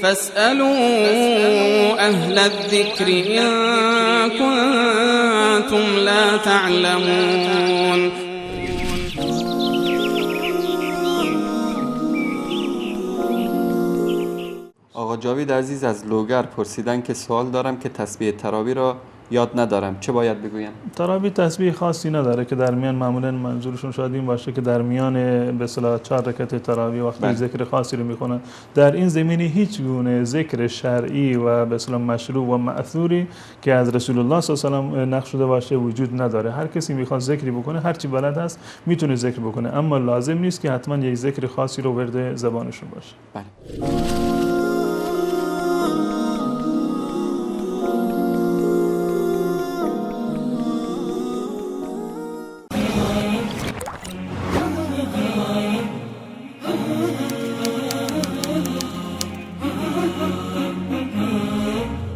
فاسألوا أهل الذكر إن كنتم لا تعلمون. آقا جاوید عزیز از لوگر پرسیدن که سوال دارم که تسبیح تراویح را یاد ندارم، چه باید بگویم؟ تراویح تسبیح خاصی نداره که در میان، معمولا منظورشون شاید این باشه که در میان به اصطلاح 4 رکعت تراویح وقتی ذکر خاصی رو میکنن. در این زمینه هیچ گونه ذکر شرعی و به اصطلاح مشروع و مأثوری که از رسول الله صلی الله علیه و آله نقل شده باشه وجود نداره. هر کسی میخواد ذکری بکنه، هر چی بلد هست میتونه ذکر بکنه، اما لازم نیست که حتما یک ذکر خاصی رو ورد زبانشون باشه. بله.